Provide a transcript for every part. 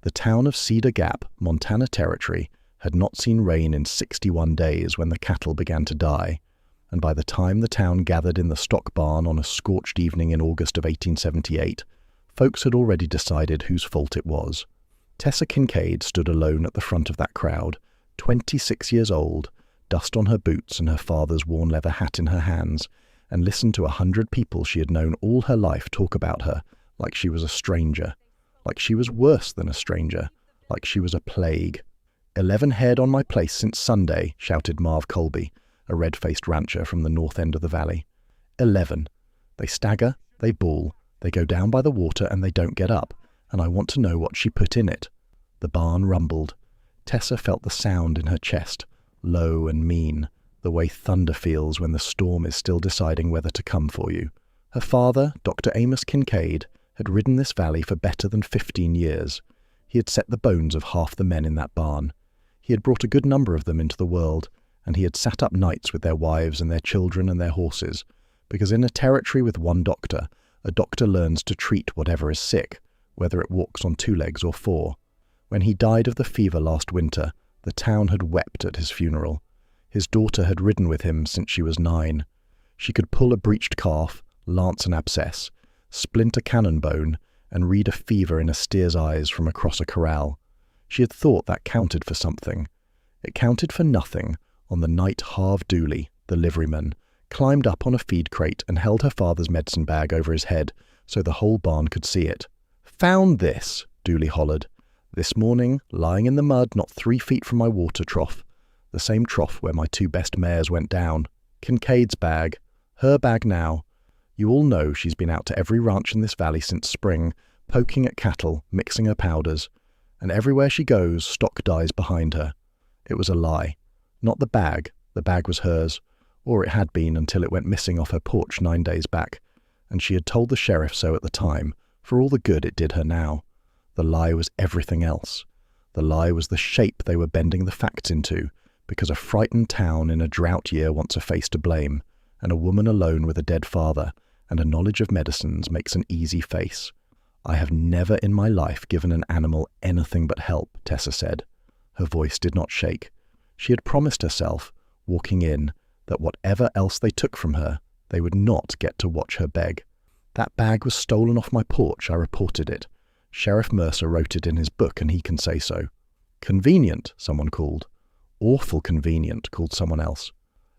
The town of Cedar Gap, Montana Territory, had not seen rain in 61 days when the cattle began to die, and by the time the town gathered in the stock barn on a scorched evening in August of 1878, folks had already decided whose fault it was. Tessa Kincaid stood alone at the front of that crowd, 26 years old, dust on her boots and her father's worn leather hat in her hands, and listened to 100 people she had known all her life talk about her like she was a stranger, like she was worse than a stranger, like she was a plague. 11 head on my place since Sunday, shouted Marv Colby, a red-faced rancher from the north end of the valley. 11. They stagger, they bawl, they go down by the water and they don't get up, and I want to know what she put in it. The barn rumbled. Tessa felt the sound in her chest, low and mean, the way thunder feels when the storm is still deciding whether to come for you. Her father, Dr. Amos Kincaid, had ridden this valley for better than 15 years. He had set the bones of half the men in that barn. He had brought a good number of them into the world, and he had sat up nights with their wives and their children and their horses, because in a territory with one doctor, a doctor learns to treat whatever is sick, whether it walks on 2 legs or 4. When he died of the fever last winter, the town had wept at his funeral. His daughter had ridden with him since she was 9. She could pull a breached calf, lance an abscess, splint a cannon bone, and read a fever in a steer's eyes from across a corral. She had thought that counted for something. It counted for nothing on the night Harv Dooley, the liveryman, climbed up on a feed crate and held her father's medicine bag over his head so the whole barn could see it. "Found this," Dooley hollered. "This morning, lying in the mud not 3 feet from my water trough. The same trough where my 2 best mares went down. Kincaid's bag. Her bag now. You all know she's been out to every ranch in this valley since spring, poking at cattle, mixing her powders. And everywhere she goes, stock dies behind her." It was a lie. Not the bag was hers, or it had been until it went missing off her porch 9 days back, and she had told the sheriff so at the time, for all the good it did her now. The lie was everything else. The lie was the shape they were bending the facts into, because a frightened town in a drought year wants a face to blame, and a woman alone with a dead father and a knowledge of medicines makes an easy face. "I have never in my life given an animal anything but help," Tessa said. Her voice did not shake. She had promised herself, walking in, that whatever else they took from her, they would not get to watch her beg. "That bag was stolen off my porch, I reported it. Sheriff Mercer wrote it in his book and he can say so." "Convenient," someone called. "Awful convenient," called someone else.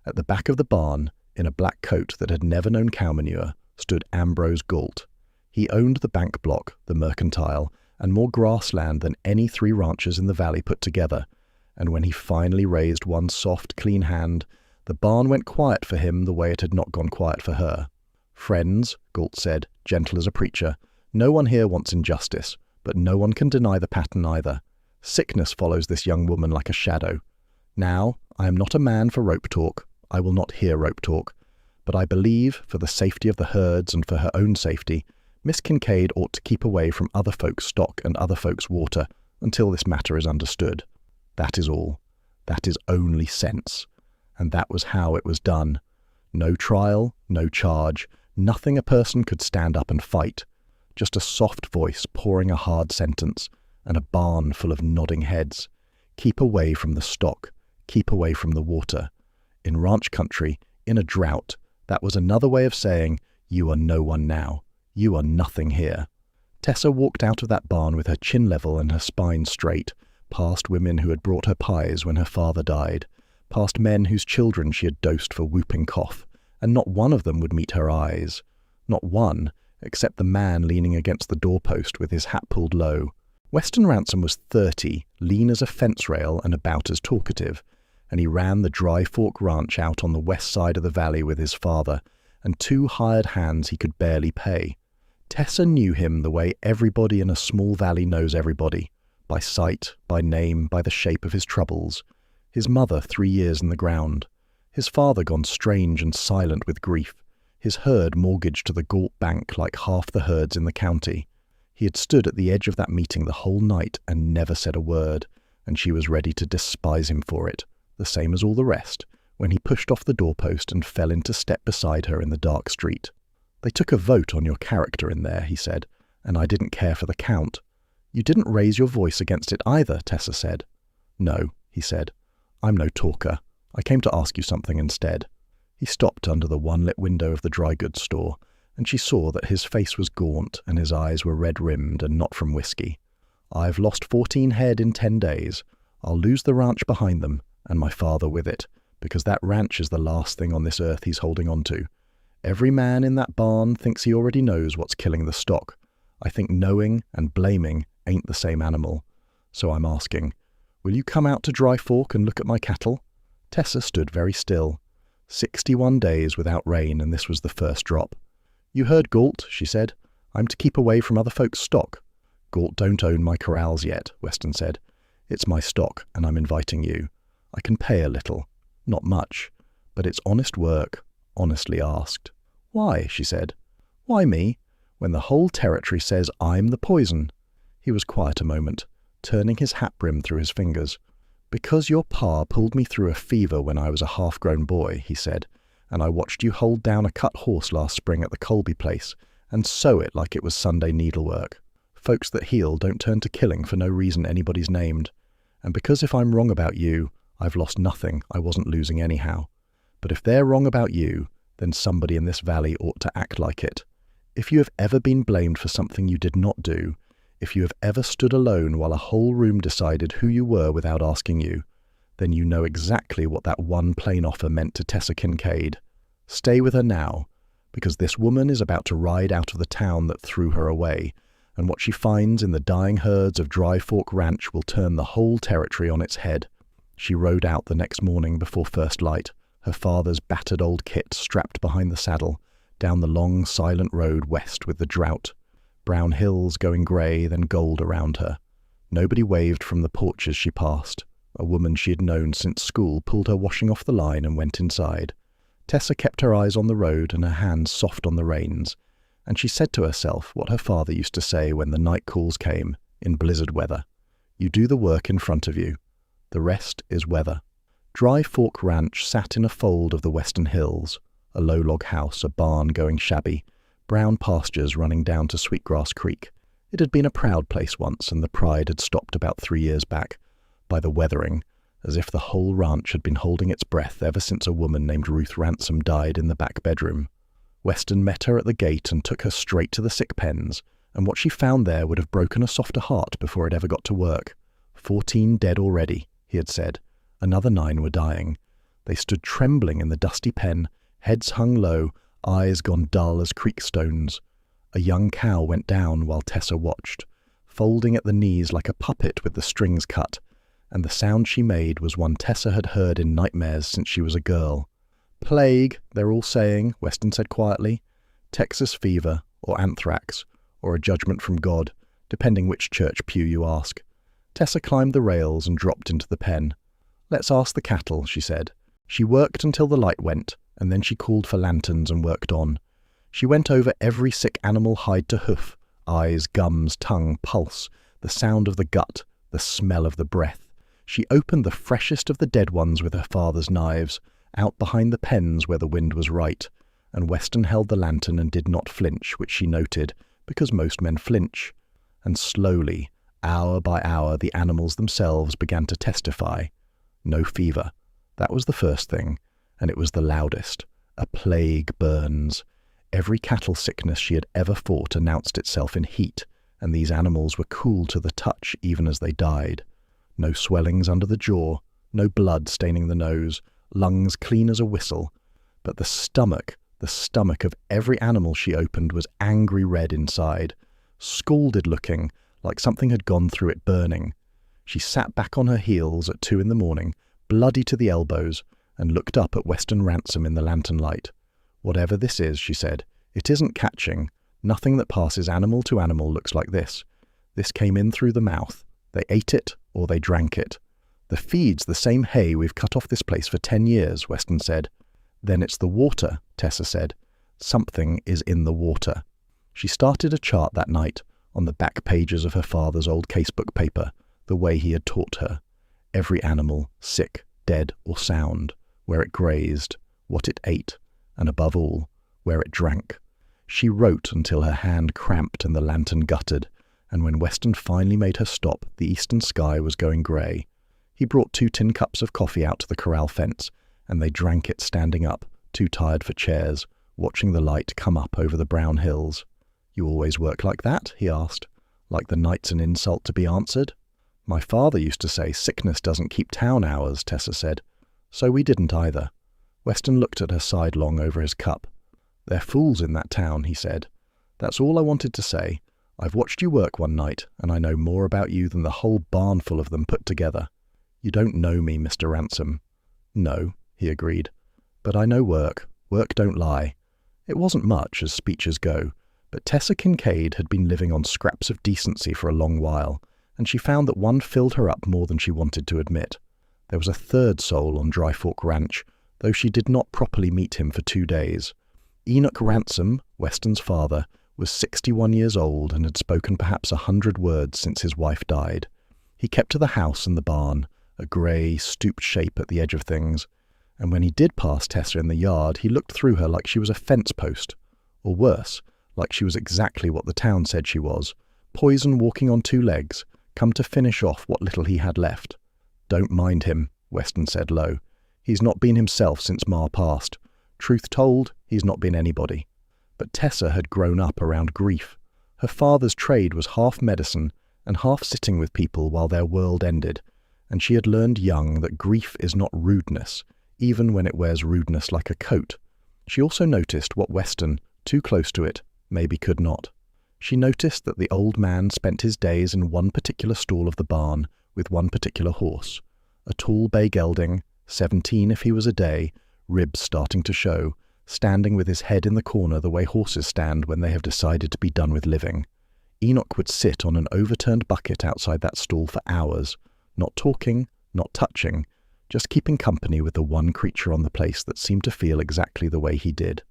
At the back of the barn, in a black coat that had never known cow manure, stood Ambrose Galt. He owned the bank block, the mercantile, and more grassland than any 3 ranchers in the valley put together, and when he finally raised one soft, clean hand, the barn went quiet for him the way it had not gone quiet for her. "Friends," Galt said, gentle as a preacher, "no one here wants injustice, but no one can deny the pattern either. Sickness follows this young woman like a shadow. Now, I am not a man for rope talk. I will not hear rope talk. But I believe, for the safety of the herds and for her own safety, Miss Kincaid ought to keep away from other folks' stock and other folks' water until this matter is understood. That is all. That is only sense. And that was how it was done. No trial, no charge, nothing a person could stand up and fight. Just a soft voice pouring a hard sentence, and a barn full of nodding heads. Keep away from the stock. Keep away from the water. In ranch country, in a drought, that was another way of saying, you are no one now. You are nothing here. Tessa walked out of that barn with her chin level and her spine straight, past women who had brought her pies when her father died, past men whose children she had dosed for whooping cough, and not one of them would meet her eyes. Not one, except the man leaning against the doorpost with his hat pulled low. Weston Ransom was 30, lean as a fence rail and about as talkative, and he ran the Dry Fork Ranch out on the west side of the valley with his father, and 2 hired hands he could barely pay. Tessa knew him the way everybody in a small valley knows everybody, by sight, by name, by the shape of his troubles. His mother 3 years in the ground. His father gone strange and silent with grief. His herd mortgaged to the Galt Bank like half the herds in the county. He had stood at the edge of that meeting the whole night and never said a word, and she was ready to despise him for it, the same as all the rest, when he pushed off the doorpost and fell into step beside her in the dark street. "They took a vote on your character in there," he said, "and I didn't care for the count. You didn't raise your voice against it either, Tessa said. No, he said. I'm no talker. I came to ask you something instead. He stopped under the one-lit window of the dry goods store, and she saw that his face was gaunt and his eyes were red-rimmed and not from whiskey. I've lost 14 head in 10 days. I'll lose the ranch behind them, and my father with it, because that ranch is the last thing on this earth he's holding on to. Every man in that barn thinks he already knows what's killing the stock. I think knowing and blaming ain't the same animal. So I'm asking, will you come out to Dry Fork and look at my cattle? Tessa stood very still. 61 days without rain, and this was the first drop. You heard Galt, she said. I'm to keep away from other folks' stock. Galt don't own my corrals yet, Weston said. It's my stock, and I'm inviting you. I can pay a little. Not much. But it's honest work, honestly asked. Why, she said. Why me, when the whole territory says I'm the poison? He was quiet a moment, turning his hat brim through his fingers. Because your pa pulled me through a fever when I was a half-grown boy, he said, and I watched you hold down a cut horse last spring at the Colby place and sew it like it was Sunday needlework. Folks that heal don't turn to killing for no reason anybody's named. And because if I'm wrong about you, I've lost nothing I wasn't losing anyhow. But if they're wrong about you, then somebody in this valley ought to act like it. If you have ever been blamed for something you did not do, if you have ever stood alone while a whole room decided who you were without asking you, then you know exactly what that one plain offer meant to Tessa Kincaid. Stay with her now, because this woman is about to ride out of the town that threw her away, and what she finds in the dying herds of Dry Fork Ranch will turn the whole territory on its head. She rode out the next morning before first light, her father's battered old kit strapped behind the saddle, down the long, silent road west with the drought. Brown hills going grey, then gold around her. Nobody waved from the porch as she passed. A woman she had known since school pulled her washing off the line and went inside. Tessa kept her eyes on the road and her hands soft on the reins, and she said to herself what her father used to say when the night calls came, in blizzard weather. You do the work in front of you. The rest is weather. Dry Fork Ranch sat in a fold of the western hills, a low log house, a barn going shabby, brown pastures running down to Sweetgrass Creek. It had been a proud place once, and the pride had stopped about 3 years back, by the weathering, as if the whole ranch had been holding its breath ever since a woman named Ruth Ransom died in the back bedroom. Weston met her at the gate and took her straight to the sick pens, and what she found there would have broken a softer heart before it ever got to work. 14 dead already, he had said. Another 9 were dying. They stood trembling in the dusty pen, heads hung low, eyes gone dull as creek stones. A young cow went down while Tessa watched, folding at the knees like a puppet with the strings cut, and the sound she made was one Tessa had heard in nightmares since she was a girl. Plague, they're all saying, Weston said quietly. Texas fever, or anthrax, or a judgment from God, depending which church pew you ask. Tessa climbed the rails and dropped into the pen. Let's ask the cattle, she said. She worked until the light went, and then she called for lanterns and worked on. She went over every sick animal hide to hoof, eyes, gums, tongue, pulse, the sound of the gut, the smell of the breath. She opened the freshest of the dead ones with her father's knives, out behind the pens where the wind was right, and Weston held the lantern and did not flinch, which she noted, because most men flinch. And slowly, hour by hour, the animals themselves began to testify. No fever. That was the first thing, and it was the loudest. A plague burns. Every cattle sickness she had ever fought announced itself in heat, and these animals were cool to the touch even as they died. No swellings under the jaw, no blood staining the nose, lungs clean as a whistle. But the stomach of every animal she opened was angry red inside, scalded looking, like something had gone through it burning. She sat back on her heels at 2 a.m, bloody to the elbows, and looked up at Weston Ransom in the lantern light. Whatever this is, she said, it isn't catching. Nothing that passes animal to animal looks like this. This came in through the mouth. They ate it or they drank it. The feed's the same hay we've cut off this place for 10 years, Weston said. Then it's the water, Tessa said. Something is in the water. She started a chart that night on the back pages of her father's old casebook paper, the way he had taught her. Every animal, sick, dead or sound, where it grazed, what it ate, and above all, where it drank. She wrote until her hand cramped and the lantern guttered, and when Weston finally made her stop, the eastern sky was going grey. He brought 2 tin cups of coffee out to the corral fence, and they drank it standing up, too tired for chairs, watching the light come up over the brown hills. "You always work like that?" he asked. "Like the night's an insult to be answered?" "My father used to say sickness doesn't keep town hours," Tessa said. "So we didn't either." Weston looked at her sidelong over his cup. "They're fools in that town," he said. "That's all I wanted to say. I've watched you work one night, and I know more about you than the whole barnful of them put together." "You don't know me, Mr. Ransom." "No," he agreed. "But I know work. Work don't lie." It wasn't much, as speeches go, but Tessa Kincaid had been living on scraps of decency for a long while, and she found that one filled her up more than she wanted to admit. There was a third soul on Dry Fork Ranch, though she did not properly meet him for 2 days. Enoch Ransom, Weston's father, was 61 years old and had spoken perhaps 100 words since his wife died. He kept to the house and the barn, a grey, stooped shape at the edge of things, and when he did pass Tessa in the yard, he looked through her like she was a fence post, or worse, like she was exactly what the town said she was, poison walking on 2 legs, come to finish off what little he had left. "Don't mind him," Weston said low. "He's not been himself since Ma passed. Truth told, he's not been anybody." But Tessa had grown up around grief. Her father's trade was half medicine and half sitting with people while their world ended, and she had learned young that grief is not rudeness, even when it wears rudeness like a coat. She also noticed what Weston, too close to it, maybe could not. She noticed that the old man spent his days in one particular stall of the barn with one particular horse, a tall bay gelding, 17 if he was a day, ribs starting to show, standing with his head in the corner the way horses stand when they have decided to be done with living. Enoch would sit on an overturned bucket outside that stall for hours, not talking, not touching, just keeping company with the one creature on the place that seemed to feel exactly the way he did.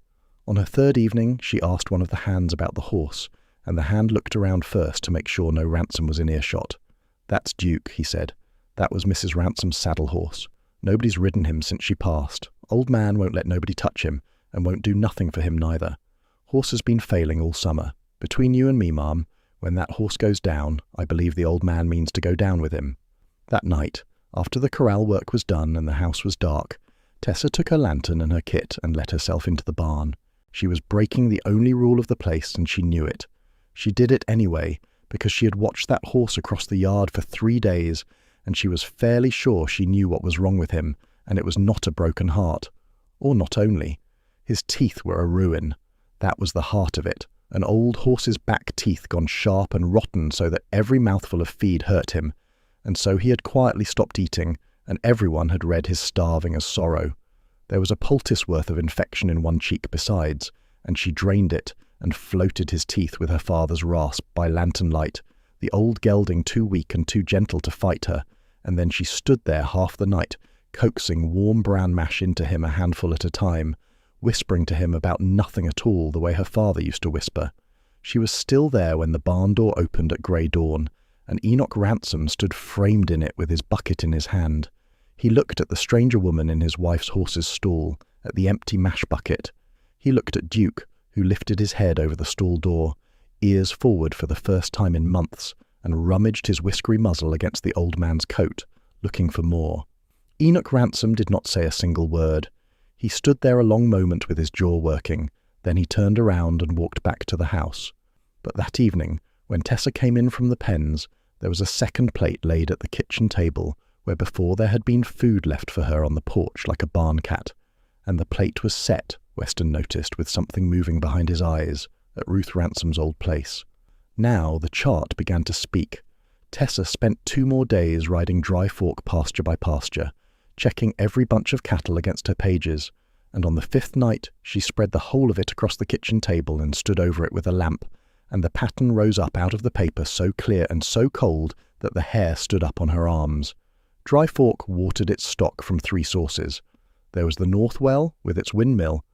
On her 3rd evening, she asked one of the hands about the horse, and the hand looked around first to make sure no Ransom was in earshot. "That's Duke," he said. "That was Mrs. Ransom's saddle horse. Nobody's ridden him since she passed. Old man won't let nobody touch him, and won't do nothing for him neither. Horse has been failing all summer. Between you and me, ma'am, when that horse goes down, I believe the old man means to go down with him." That night, after the corral work was done and the house was dark, Tessa took her lantern and her kit and let herself into the barn. She was breaking the only rule of the place, and she knew it. She did it anyway, because she had watched that horse across the yard for 3 days, and she was fairly sure she knew what was wrong with him, and it was not a broken heart. Or not only. His teeth were a ruin. That was the heart of it, an old horse's back teeth gone sharp and rotten so that every mouthful of feed hurt him, and so he had quietly stopped eating, and everyone had read his starving as sorrow. There was a poultice worth of infection in one cheek besides, and she drained it and floated his teeth with her father's rasp by lantern light, the old gelding too weak and too gentle to fight her, and then she stood there half the night, coaxing warm bran mash into him a handful at a time, whispering to him about nothing at all the way her father used to whisper. She was still there when the barn door opened at grey dawn, and Enoch Ransom stood framed in it with his bucket in his hand. He looked at the stranger woman in his wife's horse's stall, at the empty mash bucket. He looked at Duke, who lifted his head over the stall door, ears forward for the first time in months, and rummaged his whiskery muzzle against the old man's coat, looking for more. Enoch Ransom did not say a single word. He stood there a long moment with his jaw working, then he turned around and walked back to the house. But that evening, when Tessa came in from the pens, there was a second plate laid at the kitchen table, where before there had been food left for her on the porch like a barn cat, and the plate was set, Weston noticed, with something moving behind his eyes, at Ruth Ransom's old place. Now the chart began to speak. Tessa spent 2 more days riding Dry Fork pasture by pasture, checking every bunch of cattle against her pages, and on the 5th night she spread the whole of it across the kitchen table and stood over it with a lamp, and the pattern rose up out of the paper so clear and so cold that the hair stood up on her arms. Dry Fork watered its stock from 3 sources. There was the North Well with its windmill,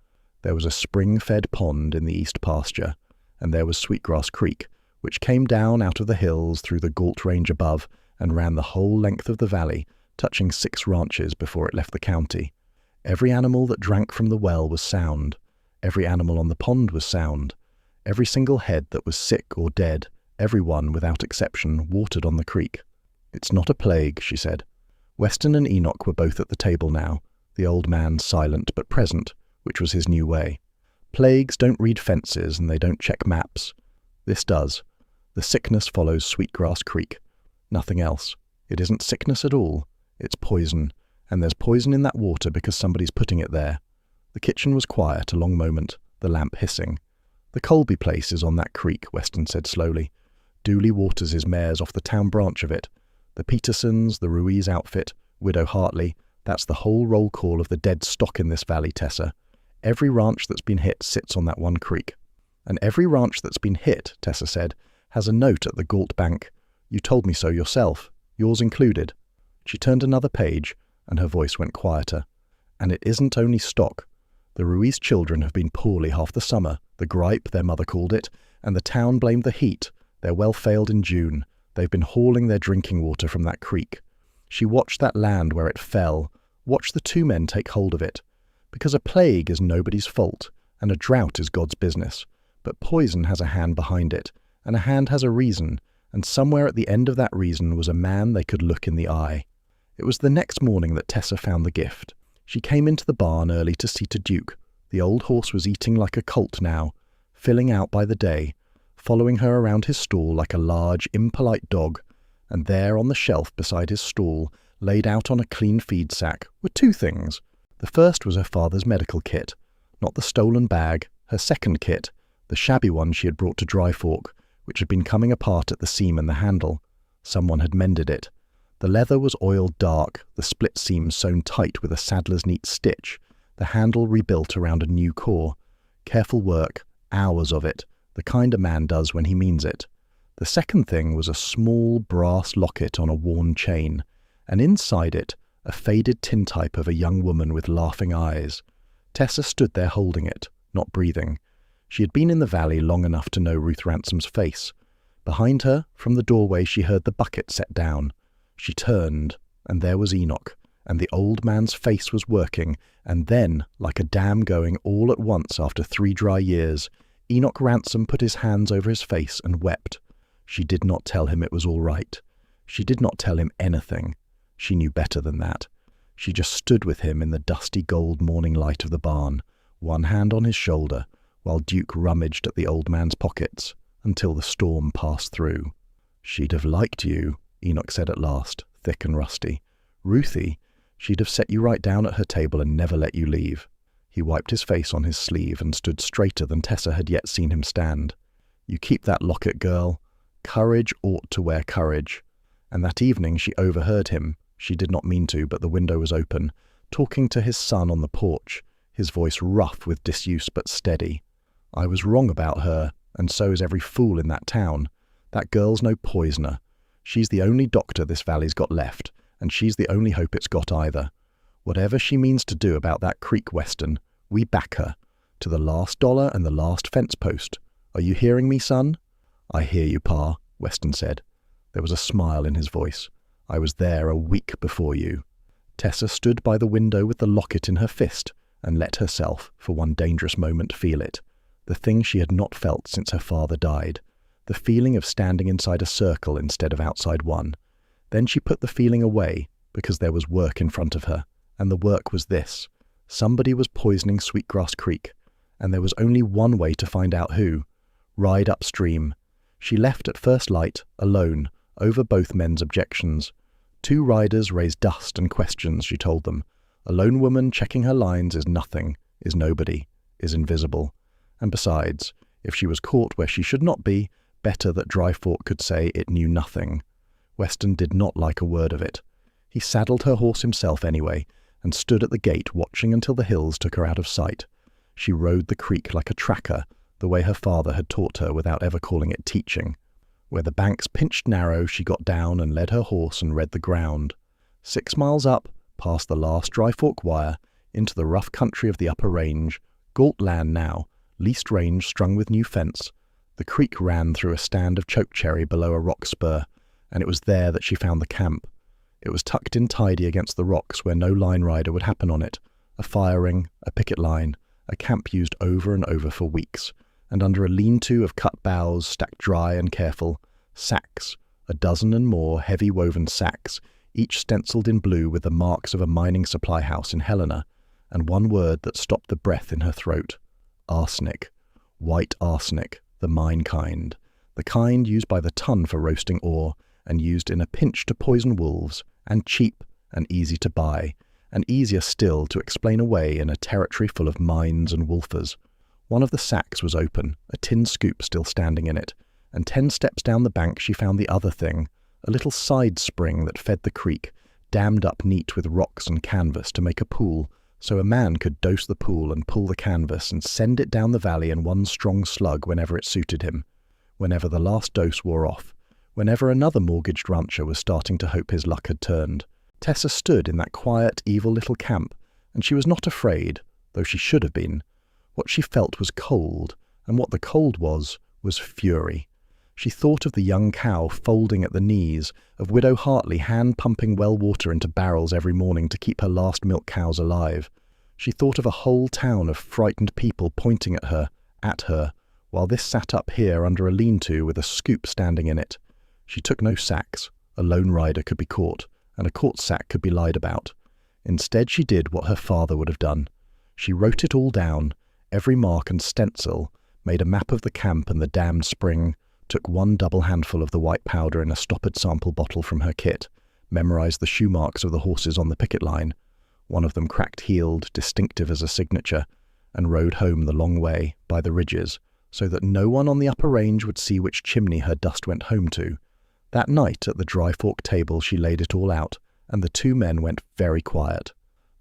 there was a spring-fed pond in the east pasture, and there was Sweetgrass Creek, which came down out of the hills through the Galt Range above and ran the whole length of the valley, touching 6 ranches before it left the county. Every animal that drank from the well was sound. Every animal on the pond was sound. Every single head that was sick or dead, everyone, without exception, watered on the creek. "It's not a plague," she said. Weston and Enoch were both at the table now, the old man silent but present, which was his new way. Plagues don't read fences and they don't check maps. This does. The sickness follows Sweetgrass Creek. Nothing else. It isn't sickness at all. It's poison, and there's poison in that water because somebody's putting it there. The kitchen was quiet a long moment, the lamp hissing. "The Colby place is on that creek," Weston said slowly. "Dooley waters his mares off the town branch of it. The Petersons, the Ruiz outfit, Widow Hartley, that's the whole roll call of the dead stock in this valley, Tessa. Every ranch that's been hit sits on that one creek." "And every ranch that's been hit," Tessa said, "has a note at the Galt Bank. You told me so yourself, yours included." She turned another page, and her voice went quieter. "And it isn't only stock. The Ruiz children have been poorly half the summer, the gripe, their mother called it, and the town blamed the heat. Their well failed in June. They've been hauling their drinking water from that creek. She watched that land where it fell, watched the two men take hold of it. Because a plague is nobody's fault, and a drought is God's business. But poison has a hand behind it, and a hand has a reason, and somewhere at the end of that reason was a man they could look in the eye." It was the next morning that Tessa found the gift. She came into the barn early to see to Duke. The old horse was eating like a colt now, filling out by the day, following her around his stall like a large, impolite dog, and there on the shelf beside his stall, laid out on a clean feed sack, were two things. The first was her father's medical kit, not the stolen bag, her second kit, the shabby one she had brought to Dry Fork, which had been coming apart at the seam and the handle. Someone had mended it. The leather was oiled dark, the split seams sewn tight with a saddler's neat stitch, the handle rebuilt around a new core. Careful work, hours of it, the kind a man does when he means it. The second thing was a small brass locket on a worn chain, and inside it, a faded tintype of a young woman with laughing eyes. Tessa stood there holding it, not breathing. She had been in the valley long enough to know Ruth Ransom's face. Behind her, from the doorway, she heard the bucket set down. She turned, and there was Enoch, and the old man's face was working, and then, like a dam going all at once after 3 dry years, Enoch Ransom put his hands over his face and wept. She did not tell him it was all right. She did not tell him anything. She knew better than that. She just stood with him in the dusty gold morning light of the barn, one hand on his shoulder, while Duke rummaged at the old man's pockets, until the storm passed through. "She'd have liked you," Enoch said at last, thick and rusty. "Ruthie, she'd have set you right down at her table and never let you leave." He wiped his face on his sleeve and stood straighter than Tessa had yet seen him stand. "You keep that locket, girl. Courage ought to wear courage." And that evening she overheard him, she did not mean to, but the window was open, talking to his son on the porch, his voice rough with disuse but steady. "I was wrong about her, and so is every fool in that town. That girl's no poisoner. She's the only doctor this valley's got left, and she's the only hope it's got either. Whatever she means to do about that creek, Weston, we back her, to the last dollar and the last fence post. Are you hearing me, son?" "I hear you, Pa," Weston said. There was a smile in his voice. "I was there a week before you." Tessa stood by the window with the locket in her fist, and let herself, for one dangerous moment, feel it. The thing she had not felt since her father died. The feeling of standing inside a circle instead of outside one. Then she put the feeling away, because there was work in front of her, and the work was this. Somebody was poisoning Sweetgrass Creek, and there was only one way to find out who. Ride upstream. She left at first light, alone, over both men's objections. 2 riders raised dust and questions, she told them. A lone woman checking her lines is nothing, is nobody, is invisible. And besides, if she was caught where she should not be, better that Dry Fork could say it knew nothing. Weston did not like a word of it. He saddled her horse himself anyway, and stood at the gate watching until the hills took her out of sight. She rode the creek like a tracker, the way her father had taught her without ever calling it teaching. Where the banks pinched narrow, she got down and led her horse and read the ground. 6 miles up, past the last Dry Fork wire, into the rough country of the upper range, Galt land now, leased range strung with new fence. The creek ran through a stand of chokecherry below a rock spur, and it was there that she found the camp. It was tucked in tidy against the rocks where no line rider would happen on it. A fire ring, a picket line, a camp used over and over for weeks, and under a lean-to of cut boughs stacked dry and careful, Sacks, a dozen and more heavy woven sacks, each stenciled in blue with the marks of a mining supply house in Helena, and one word that stopped the breath in her throat. Arsenic. White arsenic, the mine kind. The kind used by the ton for roasting ore, and used in a pinch to poison wolves, and cheap and easy to buy, and easier still to explain away in a territory full of mines and wolfers. One of the sacks was open, a tin scoop still standing in it, and 10 steps down the bank she found the other thing, a little side spring that fed the creek, dammed up neat with rocks and canvas to make a pool, so a man could dose the pool and pull the canvas and send it down the valley in one strong slug whenever it suited him, whenever the last dose wore off, whenever another mortgaged rancher was starting to hope his luck had turned. Tessa stood in that quiet, evil little camp, and she was not afraid, though she should have been. What she felt was cold, and what the cold was fury. She thought of the young cow folding at the knees, of Widow Hartley hand-pumping well water into barrels every morning to keep her last milk cows alive. She thought of a whole town of frightened people pointing at her, while this sat up here under a lean-to with a scoop standing in it. She took no sacks. A lone rider could be caught, and a caught sack could be lied about. Instead she did what her father would have done. She wrote it all down, every mark and stencil, made a map of the camp and the damned spring, took one double handful of the white powder in a stoppered sample bottle from her kit, memorized the shoe marks of the horses on the picket line, one of them cracked-heeled, distinctive as a signature, and rode home the long way, by the ridges, so that no one on the upper range would see which chimney her dust went home to. That night at the Dry Fork table she laid it all out, and the 2 men went very quiet.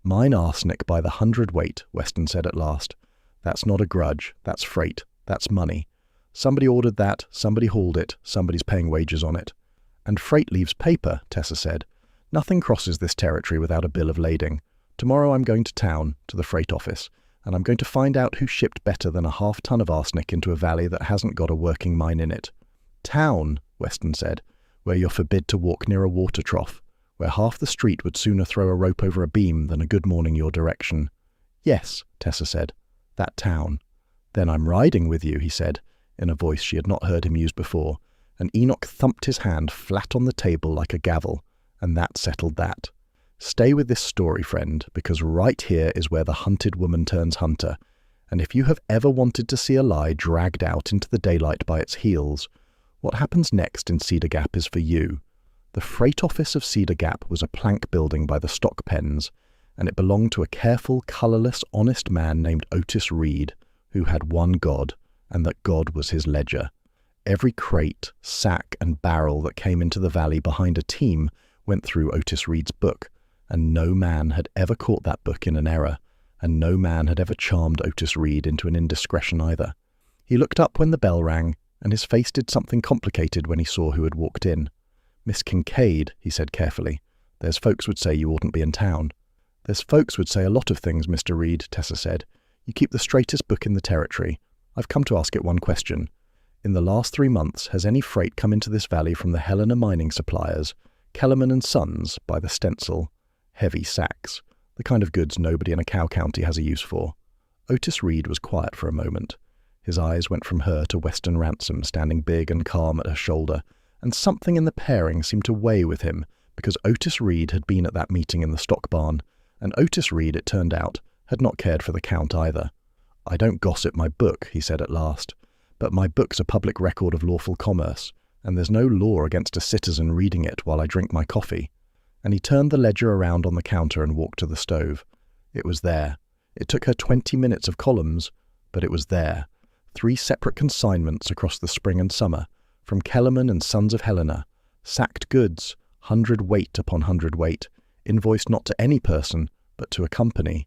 "Mine arsenic by the hundredweight," Weston said at last. "That's not a grudge, that's freight, that's money. Somebody ordered that, somebody hauled it, somebody's paying wages on it." "And freight leaves paper," Tessa said. "Nothing crosses this territory without a bill of lading. Tomorrow I'm going to town, to the freight office, and I'm going to find out who shipped better than a half-ton of arsenic into a valley that hasn't got a working mine in it." "Town," Weston said, "where you're forbid to walk near a water trough, where half the street would sooner throw a rope over a beam than a good morning your direction." "Yes," Tessa said, "that town." "Then I'm riding with you," he said, in a voice she had not heard him use before, and Enoch thumped his hand flat on the table like a gavel, and that settled that. "Stay with this story, friend, because right here is where the hunted woman turns hunter, and if you have ever wanted to see a lie dragged out into the daylight by its heels, what happens next in Cedar Gap is for you. The freight office of Cedar Gap was a plank building by the stock pens, and it belonged to a careful, colourless, honest man named Otis Reed, who had one God, and that God was his ledger. Every crate, sack, and barrel that came into the valley behind a team went through Otis Reed's book, and no man had ever caught that book in an error, and no man had ever charmed Otis Reed into an indiscretion either. He looked up when the bell rang, and his face did something complicated when he saw who had walked in. "Miss Kincaid," he said carefully. "There's folks would say you oughtn't be in town." "There's folks would say a lot of things, Mr. Reed," Tessa said. "You keep the straightest book in the territory. I've come to ask it one question. In the last 3 months, has any freight come into this valley from the Helena mining suppliers, Kellerman and Sons, by the stencil? Heavy sacks, the kind of goods nobody in a cow county has a use for." Otis Reed was quiet for a moment. His eyes went from her to Weston Ransom, standing big and calm at her shoulder, and something in the pairing seemed to weigh with him, because Otis Reed had been at that meeting in the stock barn, and Otis Reed, it turned out, had not cared for the Count either. "I don't gossip my book," he said at last, "but my book's a public record of lawful commerce, and there's no law against a citizen reading it while I drink my coffee." And he turned the ledger around on the counter and walked to the stove. It was there. It took her 20 minutes of columns, but it was there. 3 separate consignments across the spring and summer, from Kellerman and Sons of Helena, sacked goods, hundredweight upon hundredweight, invoiced not to any person, but to a company,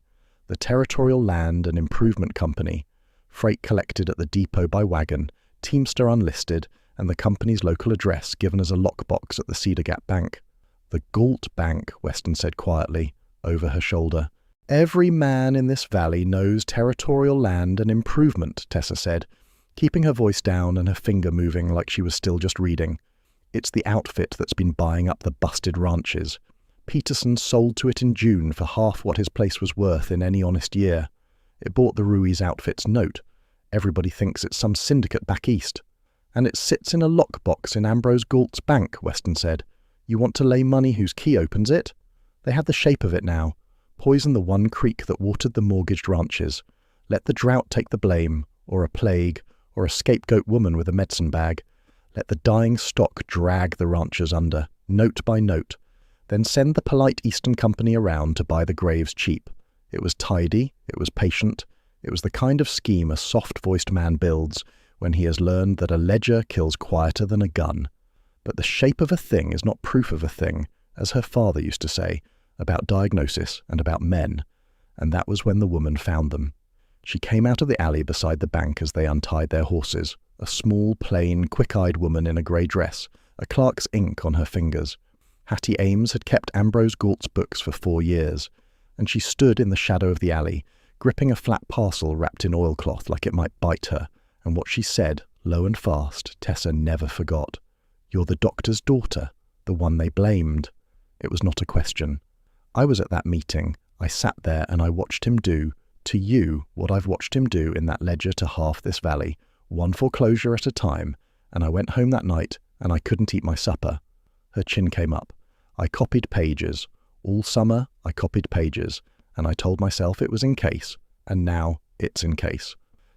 the Territorial Land and Improvement Company, freight collected at the depot by wagon, teamster unlisted, and the company's local address given as a lockbox at the Cedar Gap Bank. "The Galt Bank," Weston said quietly, over her shoulder. "Every man in this valley knows Territorial Land and Improvement," Tessa said, keeping her voice down and her finger moving like she was still just reading. "It's the outfit that's been buying up the busted ranches. Peterson sold to it in June for half what his place was worth in any honest year. It bought the Ruiz outfit's note. Everybody thinks it's some syndicate back east. And it sits in a lockbox in Ambrose Galt's bank, Weston said. You want to lay money whose key opens it? They had the shape of it now. Poison the one creek that watered the mortgaged ranches. Let the drought take the blame, or a plague, or a scapegoat woman with a medicine bag. Let the dying stock drag the ranchers under, note by note. Then send the polite Eastern Company around to buy the graves cheap. It was tidy, it was patient, it was the kind of scheme a soft-voiced man builds when he has learned that a ledger kills quieter than a gun. But the shape of a thing is not proof of a thing, as her father used to say, about diagnosis and about men, and that was when the woman found them. She came out of the alley beside the bank as they untied their horses, a small, plain, quick-eyed woman in a grey dress, a clerk's ink on her fingers. Hattie Ames had kept Ambrose Galt's books for 4 years, and she stood in the shadow of the alley, gripping a flat parcel wrapped in oilcloth like it might bite her, and what she said, low and fast, Tessa never forgot. "You're the doctor's daughter, the one they blamed." It was not a question. I was at that meeting. I sat there and I watched him do, to you, what I've watched him do in that ledger to half this valley, one foreclosure at a time, and I went home that night and I couldn't eat my supper. Her chin came up. I copied pages. All summer I copied pages, and I told myself it was in case, and now it's in case.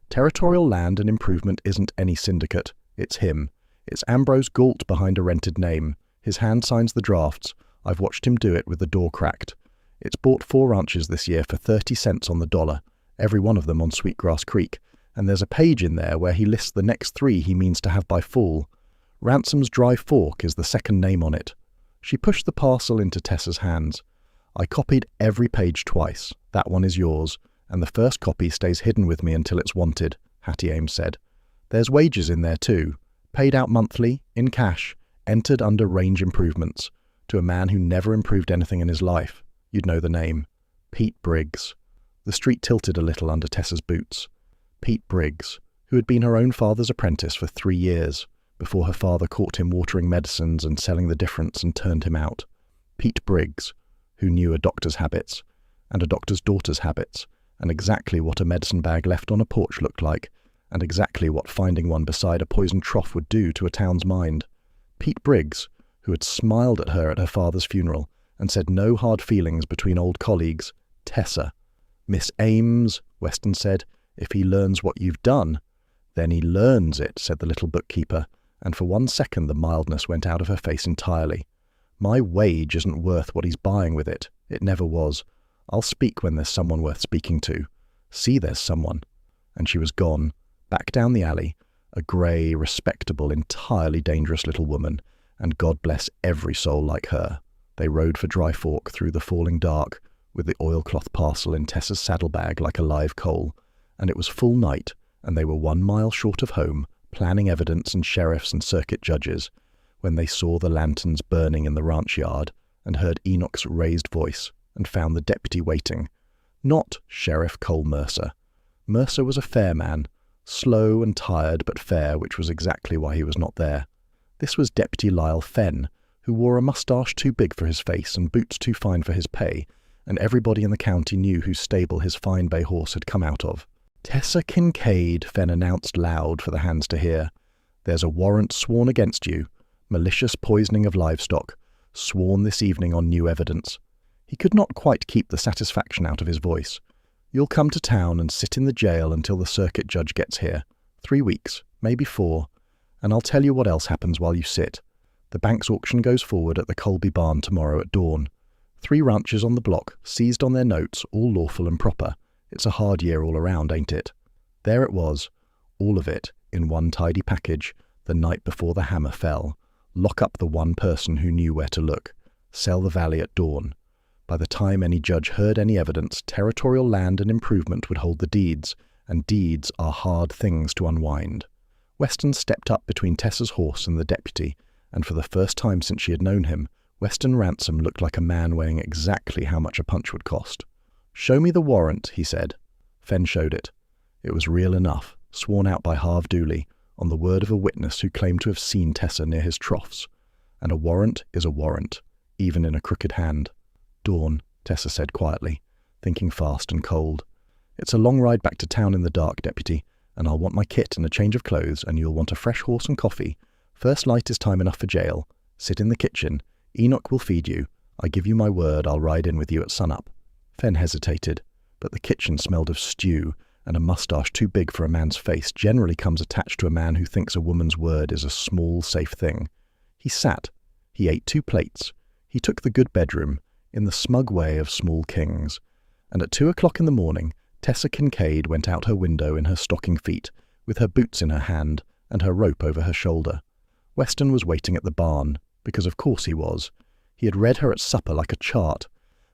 Territorial Land and Improvement isn't any syndicate. It's him. It's Ambrose Galt behind a rented name. His hand signs the drafts. I've watched him do it with the door cracked. It's bought 4 ranches this year for 30 cents on the dollar, every one of them on Sweetgrass Creek, and there's a page in there where he lists the next 3 he means to have by fall. Ransom's Dry Fork is the second name on it. She pushed the parcel into Tessa's hands. I copied every page twice. That one is yours, and the first copy stays hidden with me until it's wanted, Hattie Ames said. There's wages in there too, paid out monthly, in cash, entered under range improvements, to a man who never improved anything in his life. You'd know the name. Pete Briggs. The street tilted a little under Tessa's boots. Pete Briggs, who had been her own father's apprentice for 3 years, before her father caught him watering medicines and selling the difference and turned him out. Pete Briggs, who knew a doctor's habits, and a doctor's daughter's habits, and exactly what a medicine bag left on a porch looked like, and exactly what finding one beside a poisoned trough would do to a town's mind. Pete Briggs, who had smiled at her father's funeral, and said no hard feelings between old colleagues. Tessa. "Miss Ames," Weston said, "if he learns what you've done." "Then he learns it," said the little bookkeeper, and for 1 second the mildness went out of her face entirely. "My wage isn't worth what he's buying with it. It never was. I'll speak when there's someone worth speaking to. See, there's someone." And she was gone, back down the alley, a grey, respectable, entirely dangerous little woman, and God bless every soul like her. They rode for Dry Fork through the falling dark, with the oilcloth parcel in Tessa's saddlebag like a live coal, and it was full night, and they were 1 mile short of home, planning evidence and sheriffs and circuit judges, when they saw the lanterns burning in the ranch yard, and heard Enoch's raised voice, and found the deputy waiting. Not Sheriff Cole Mercer. Mercer was a fair man, slow and tired but fair, which was exactly why he was not there. This was Deputy Lyle Fenn, who wore a moustache too big for his face and boots too fine for his pay, and everybody in the county knew whose stable his fine bay horse had come out of. "Tessa Kincaid," Fenn announced loud for the hands to hear. "There's a warrant sworn against you, malicious poisoning of livestock, sworn this evening on new evidence." He could not quite keep the satisfaction out of his voice. "You'll come to town and sit in the jail until the circuit judge gets here. 3 weeks, maybe 4, and I'll tell you what else happens while you sit. The bank's auction goes forward at the Colby barn tomorrow at dawn. 3 ranches on the block, seized on their notes, all lawful and proper. It's a hard year all around, ain't it?" There it was, all of it, in one tidy package, the night before the hammer fell. Lock up the one person who knew where to look. Sell the valley at dawn. By the time any judge heard any evidence, Territorial Land and Improvement would hold the deeds, and deeds are hard things to unwind. Weston stepped up between Tessa's horse and the deputy, and for the first time since she had known him, Weston Ransom looked like a man weighing exactly how much a punch would cost. "Show me the warrant," he said. Fenn showed it. It was real enough, sworn out by Harve Dooley, on the word of a witness who claimed to have seen Tessa near his troughs. And a warrant is a warrant, even in a crooked hand. "Dawn," Tessa said quietly, thinking fast and cold. "It's a long ride back to town in the dark, Deputy, and I'll want my kit and a change of clothes, and you'll want a fresh horse and coffee. First light is time enough for jail. Sit in the kitchen. Enoch will feed you. I give you my word I'll ride in with you at sunup." Fen hesitated, but the kitchen smelled of stew, and a moustache too big for a man's face generally comes attached to a man who thinks a woman's word is a small, safe thing. He sat. He ate 2 plates. He took the good bedroom, in the smug way of small kings. And at 2 o'clock in the morning, Tessa Kincaid went out her window in her stocking feet, with her boots in her hand and her rope over her shoulder. Weston was waiting at the barn, because of course he was. He had read her at supper like a chart.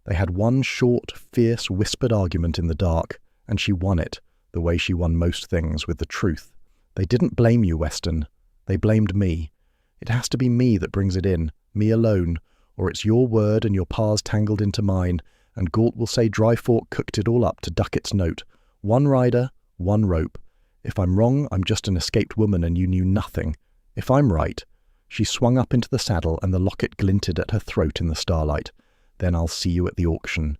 They had one short, fierce, whispered argument in the dark, and she won it, the way she won most things, with the truth. "They didn't blame you, Weston. They blamed me. It has to be me that brings it in, me alone, or it's your word and your pa's tangled into mine, and Galt will say Dry Fork cooked it all up to duck its note. 1 rider, 1 rope. If I'm wrong, I'm just an escaped woman and you knew nothing. If I'm right—" She swung up into the saddle and the locket glinted at her throat in the starlight. "Then I'll see you at the auction."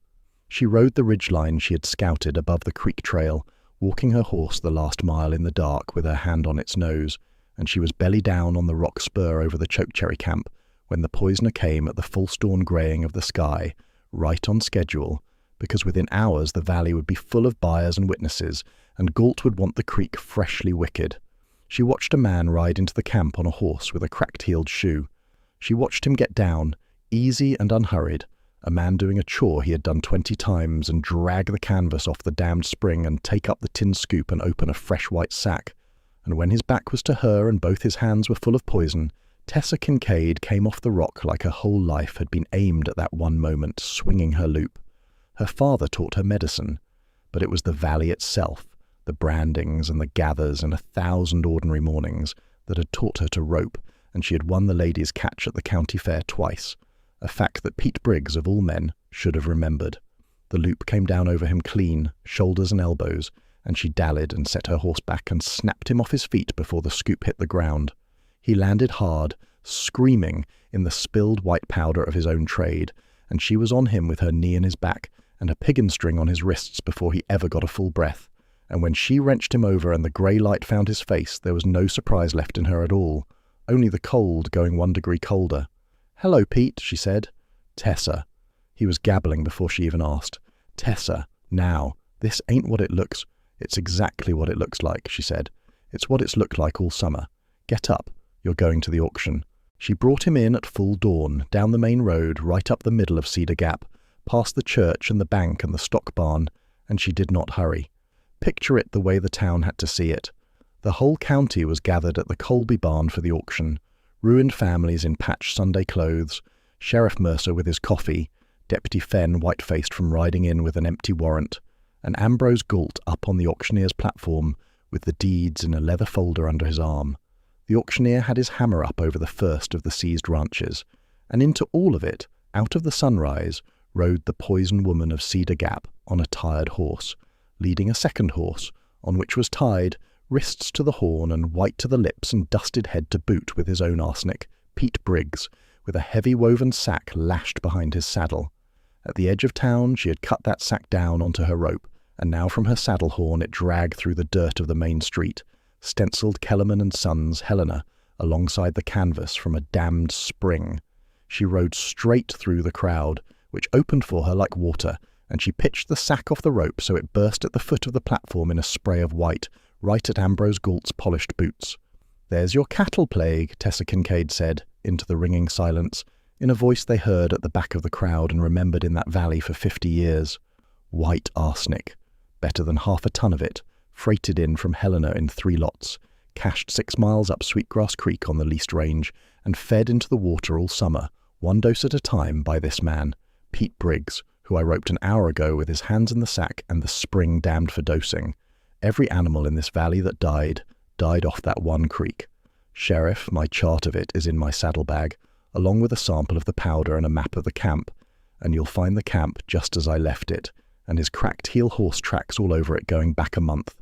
She rode the ridgeline she had scouted above the creek trail, walking her horse the last mile in the dark with her hand on its nose, and she was belly down on the rock spur over the chokecherry camp when the poisoner came at the false dawn greying of the sky, right on schedule, because within hours the valley would be full of buyers and witnesses, and Galt would want the creek freshly wicked. She watched a man ride into the camp on a horse with a cracked-heeled shoe. She watched him get down, easy and unhurried, a man doing a chore he had done 20 times, and drag the canvas off the damned spring and take up the tin scoop and open a fresh white sack. And when his back was to her and both his hands were full of poison, Tessa Kincaid came off the rock like her whole life had been aimed at that one moment, swinging her loop. Her father taught her medicine, but it was the valley itself, the brandings and the gathers and 1,000 ordinary mornings, that had taught her to rope, and she had won the ladies' catch at the county fair twice, a fact that Pete Briggs, of all men, should have remembered. The loop came down over him clean, shoulders and elbows, and she dallied and set her horse back and snapped him off his feet before the scoop hit the ground. He landed hard, screaming in the spilled white powder of his own trade, and she was on him with her knee in his back and a piggin string on his wrists before he ever got a full breath. And when she wrenched him over and the grey light found his face, there was no surprise left in her at all, only the cold going 1 degree colder. "Hello, Pete," she said. "Tessa." He was gabbling before she even asked. "Tessa, now, this ain't what it looks—" "It's exactly what it looks like," she said. "It's what it's looked like all summer. Get up. You're going to the auction." She brought him in at full dawn, down the main road, right up the middle of Cedar Gap, past the church and the bank and the stock barn, and she did not hurry. Picture it the way the town had to see it. The whole county was gathered at the Colby barn for the auction, ruined families in patched Sunday clothes, Sheriff Mercer with his coffee, Deputy Fenn white-faced from riding in with an empty warrant, and Ambrose Galt up on the auctioneer's platform with the deeds in a leather folder under his arm. The auctioneer had his hammer up over the first of the seized ranches, and into all of it, out of the sunrise, rode the poison woman of Cedar Gap on a tired horse, leading a second horse, on which was tied, wrists to the horn and white to the lips and dusted head to boot with his own arsenic, Pete Briggs, with a heavy woven sack lashed behind his saddle. At the edge of town she had cut that sack down onto her rope, and now from her saddle horn it dragged through the dirt of the main street, stenciled Kellerman and Sons Helena alongside the canvas from a damned spring. She rode straight through the crowd, which opened for her like water, and she pitched the sack off the rope so it burst at the foot of the platform in a spray of white, right at Ambrose Galt's polished boots. "There's your cattle plague," Tessa Kincaid said, into the ringing silence, in a voice they heard at the back of the crowd and remembered in that valley for 50 years. White arsenic, better than half a ton of it, freighted in from Helena in 3 lots, cached 6 miles up Sweetgrass Creek on the least range, and fed into the water all summer, 1 dose at a time, by this man, Pete Briggs, who I roped an hour ago with his hands in the sack and the spring damned for dosing. Every animal in this valley that died off that one creek. Sheriff, my chart of it is in my saddlebag, along with a sample of the powder and a map of the camp, and you'll find the camp just as I left it, and his cracked heel horse tracks all over it going back a month.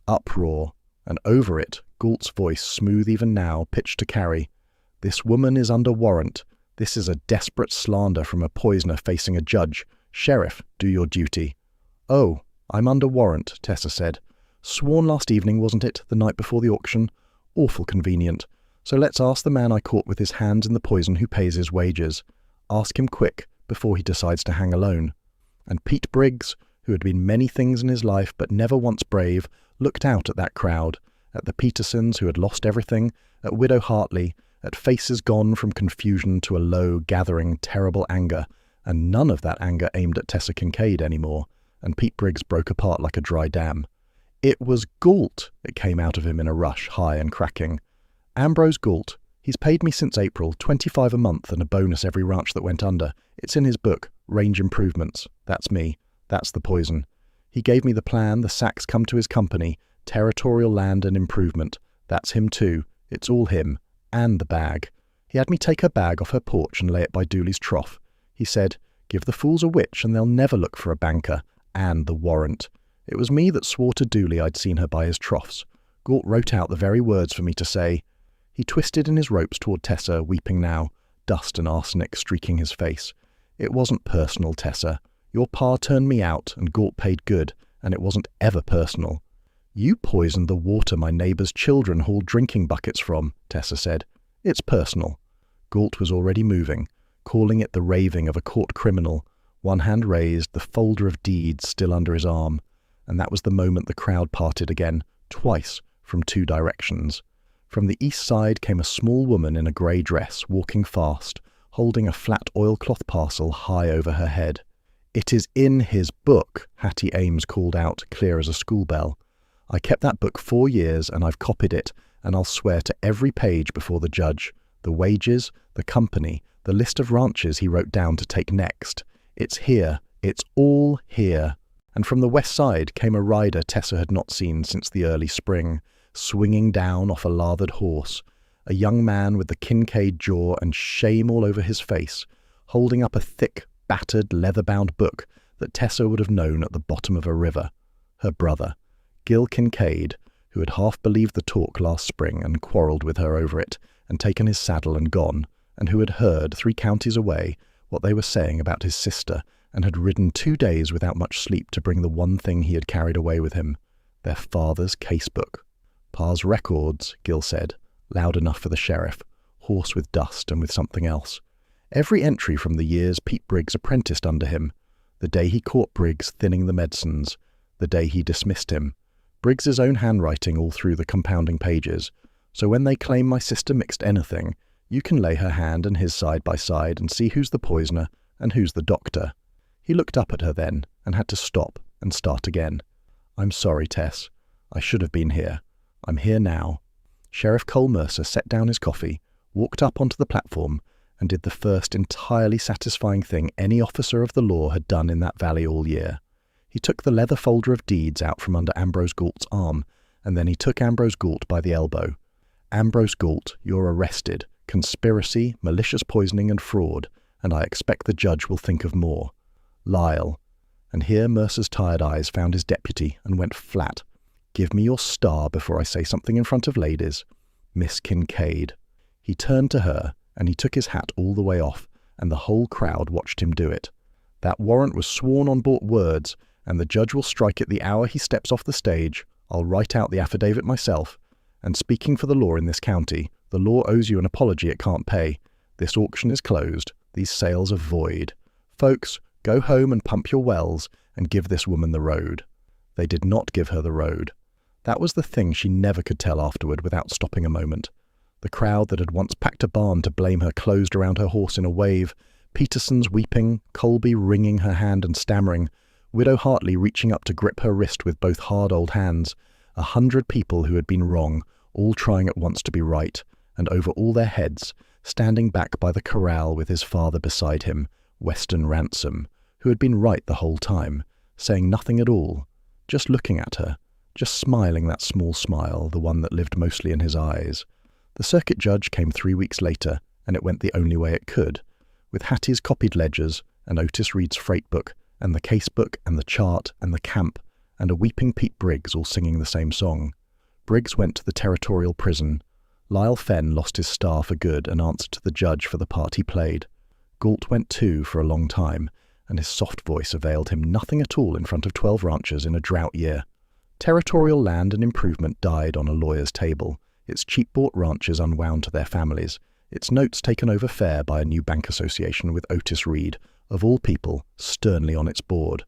Uproar, and over it, Galt's voice, smooth even now, pitched to carry. "This woman is under warrant. This is a desperate slander from a poisoner facing a judge. Sheriff, do your duty." "Oh, I'm under warrant," Tessa said. Sworn last evening, wasn't it? The night before the auction? Awful convenient. So let's ask the man I caught with his hands in the poison who pays his wages. Ask him quick, before he decides to hang alone." And Pete Briggs, who had been many things in his life but never once brave, looked out at that crowd, at the Petersons who had lost everything, at Widow Hartley, at faces gone from confusion to a low, gathering, terrible anger, and none of that anger aimed at Tessa Kincaid anymore, and Pete Briggs broke apart like a dry dam. "It was Galt," it came out of him in a rush, high and cracking. "Ambrose Galt. He's paid me since April, $25 a month and a bonus every ranch that went under. It's in his book, Range Improvements. That's me. That's the poison. He gave me the plan, the sacks come to his company, territorial land and improvement. That's him too. It's all him. And the bag. He had me take her bag off her porch and lay it by Dooley's trough. He said, 'Give the fools a witch and they'll never look for a banker.' And the warrant. It was me that swore to Dooley I'd seen her by his troughs. Galt wrote out the very words for me to say." He twisted in his ropes toward Tessa, weeping now, dust and arsenic streaking his face. "It wasn't personal, Tessa. Your pa turned me out, and Galt paid good, and it wasn't ever personal." "You poisoned the water my neighbour's children hauled drinking buckets from," Tessa said. "It's personal." Galt was already moving, calling it the raving of a court criminal, one hand raised, the folder of deeds still under his arm. And that was the moment the crowd parted again, twice, from two directions. From the east side came a small woman in a grey dress, walking fast, holding a flat oilcloth parcel high over her head. "It is in his book," Hattie Ames called out, clear as a school bell. "I kept that book 4 years, and I've copied it, and I'll swear to every page before the judge. The wages, the company, the list of ranches he wrote down to take next. It's here. It's all here." And from the west side came a rider Tessa had not seen since the early spring, swinging down off a lathered horse, a young man with the Kincaid jaw and shame all over his face, holding up a thick, battered, leather-bound book that Tessa would have known at the bottom of a river. Her brother, Gil Kincaid, who had half believed the talk last spring and quarrelled with her over it, and taken his saddle and gone, and who had heard, 3 counties away, what they were saying about his sister, and had ridden 2 days without much sleep to bring the one thing he had carried away with him, their father's casebook. "Pa's records," Gil said, loud enough for the sheriff, hoarse with dust and with something else. Every entry from the years Pete Briggs apprenticed under him, the day he caught Briggs thinning the medicines, the day he dismissed him. Briggs's own handwriting all through the compounding pages, so when they claim my sister mixed anything, you can lay her hand and his side by side and see who's the poisoner and who's the doctor. He looked up at her then, and had to stop and start again. "I'm sorry, Tess. I should have been here. I'm here now." Sheriff Cole Mercer set down his coffee, walked up onto the platform, and did the first entirely satisfying thing any officer of the law had done in that valley all year. He took the leather folder of deeds out from under Ambrose Galt's arm, and then he took Ambrose Galt by the elbow. "Ambrose Galt, you're arrested. Conspiracy, malicious poisoning and fraud, and I expect the judge will think of more. Lyle," and here Mercer's tired eyes found his deputy and went flat. "Give me your star before I say something in front of ladies. Miss Kincaid." He turned to her, and he took his hat all the way off, and the whole crowd watched him do it. "That warrant was sworn on bought words, and the judge will strike it the hour he steps off the stage. I'll write out the affidavit myself. And speaking for the law in this county, the law owes you an apology it can't pay. This auction is closed. These sales are void. Folks, go home and pump your wells and give this woman the road." They did not give her the road. That was the thing she never could tell afterward without stopping a moment. The crowd that had once packed a barn to blame her closed around her horse in a wave, Peterson's weeping, Colby wringing her hand and stammering, Widow Hartley reaching up to grip her wrist with both hard old hands, 100 people who had been wrong, all trying at once to be right, and over all their heads, standing back by the corral with his father beside him, Weston Ransom, who had been right the whole time, saying nothing at all, just looking at her, just smiling that small smile, the one that lived mostly in his eyes. The circuit judge came 3 weeks later, and it went the only way it could, with Hattie's copied ledgers, and Otis Reed's freight book, and the casebook, and the chart, and the camp, and a weeping Pete Briggs all singing the same song. Briggs went to the territorial prison. Lyle Fenn lost his star for good and answered to the judge for the part he played. Galt went too for a long time, and his soft voice availed him nothing at all in front of 12 ranchers in a drought year. Territorial land and improvement died on a lawyer's table, its cheap-bought ranches unwound to their families, its notes taken over fair by a new bank association with Otis Reed, of all people, sternly on its board.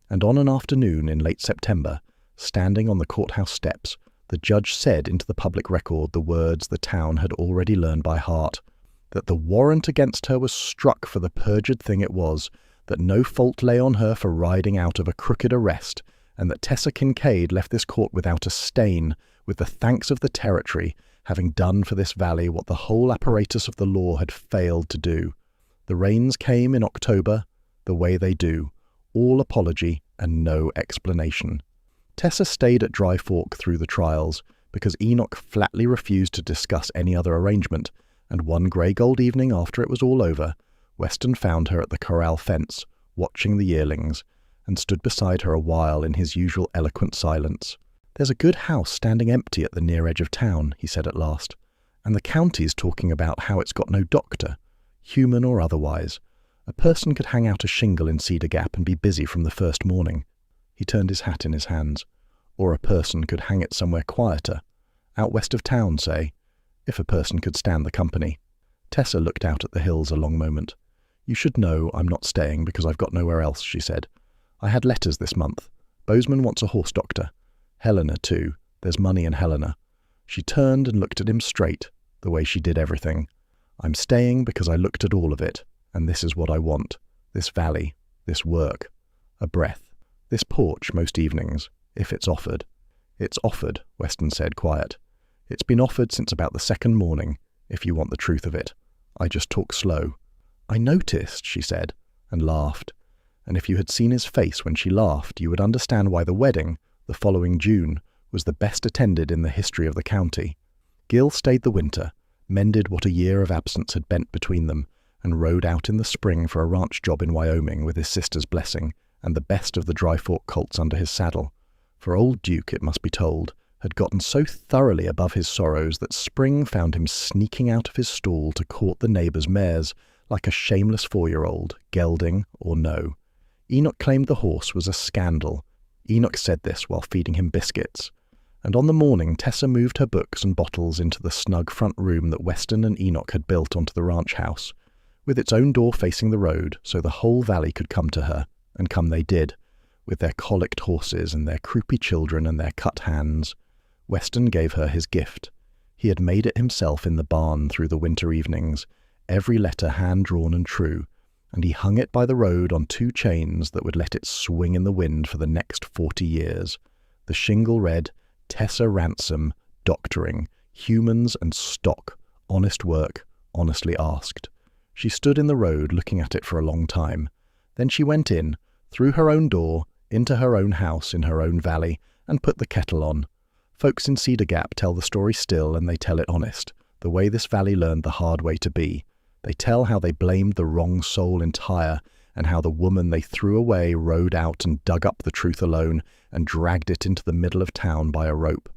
And on an afternoon in late September, standing on the courthouse steps, the judge said into the public record the words the town had already learned by heart, that the warrant against her was struck for the perjured thing it was, that no fault lay on her for riding out of a crooked arrest, and that Tessa Kincaid left this court without a stain, with the thanks of the territory, having done for this valley what the whole apparatus of the law had failed to do. The rains came in October, the way they do, all apology and no explanation. Tessa stayed at Dry Fork through the trials, because Enoch flatly refused to discuss any other arrangement, and one grey-gold evening after it was all over, Weston found her at the corral fence, watching the yearlings, and stood beside her a while in his usual eloquent silence. "There's a good house standing empty at the near edge of town," he said at last, "and the county's talking about how it's got no doctor, human or otherwise. A person could hang out a shingle in Cedar Gap and be busy from the first morning." He turned his hat in his hands. "Or a person could hang it somewhere quieter, out west of town, say, if a person could stand the company." Tessa looked out at the hills a long moment. "You should know I'm not staying because I've got nowhere else," she said. "I had letters this month. Bozeman wants a horse doctor. Helena, too. There's money in Helena." She turned and looked at him straight, the way she did everything. "I'm staying because I looked at all of it, and this is what I want. This valley, this work, a breath, this porch most evenings, if it's offered." "It's offered," Weston said, quiet. "It's been offered since about the second morning, if you want the truth of it. I just talk slow." "I noticed," she said, and laughed. And if you had seen his face when she laughed, you would understand why the wedding, the following June, was the best attended in the history of the county. Gil stayed the winter, mended what a year of absence had bent between them, and rode out in the spring for a ranch job in Wyoming with his sister's blessing, and the best of the Dry Fork colts under his saddle. For old Duke, it must be told, had gotten so thoroughly above his sorrows that spring found him sneaking out of his stall to court the neighbours' mares, like a shameless 4-year-old, gelding or no. Enoch claimed the horse was a scandal. Enoch said this while feeding him biscuits. And on the morning Tessa moved her books and bottles into the snug front room that Weston and Enoch had built onto the ranch house, with its own door facing the road so the whole valley could come to her, and come they did, with their colicked horses and their croupy children and their cut hands. Weston gave her his gift. He had made it himself in the barn through the winter evenings, every letter hand-drawn and true, and he hung it by the road on 2 chains that would let it swing in the wind for the next 40 years. The shingle read, "Tessa Ransom, Doctoring, Humans and Stock, Honest Work, Honestly Asked." She stood in the road looking at it for a long time. Then she went in, through her own door, into her own house in her own valley, and put the kettle on. Folks in Cedar Gap tell the story still, and they tell it honest, the way this valley learned the hard way to be. They tell how they blamed the wrong soul entire, and how the woman they threw away rode out and dug up the truth alone and dragged it into the middle of town by a rope.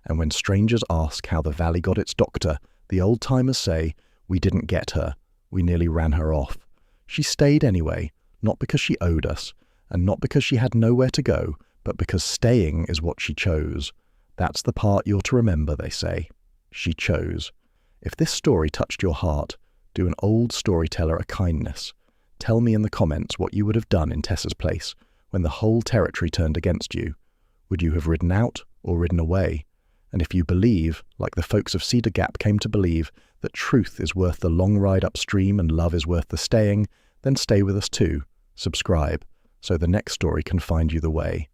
And when strangers ask how the valley got its doctor, the old-timers say, "We didn't get her. We nearly ran her off. She stayed anyway, not because she owed us, and not because she had nowhere to go, but because staying is what she chose. That's the part you're to remember," they say. She chose. If this story touched your heart, do an old storyteller a kindness. Tell me in the comments what you would have done in Tessa's place when the whole territory turned against you. Would you have ridden out or ridden away? And if you believe, like the folks of Cedar Gap came to believe, that truth is worth the long ride upstream and love is worth the staying, then stay with us too. Subscribe, so the next story can find you the way.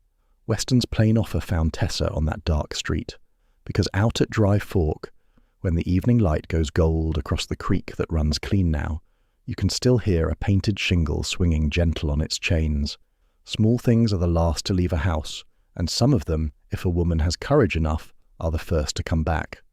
Weston's plain offer found Tessa on that dark street, because out at Dry Fork, when the evening light goes gold across the creek that runs clean now, you can still hear a painted shingle swinging gentle on its chains. Small things are the last to leave a house, and some of them, if a woman has courage enough, are the first to come back.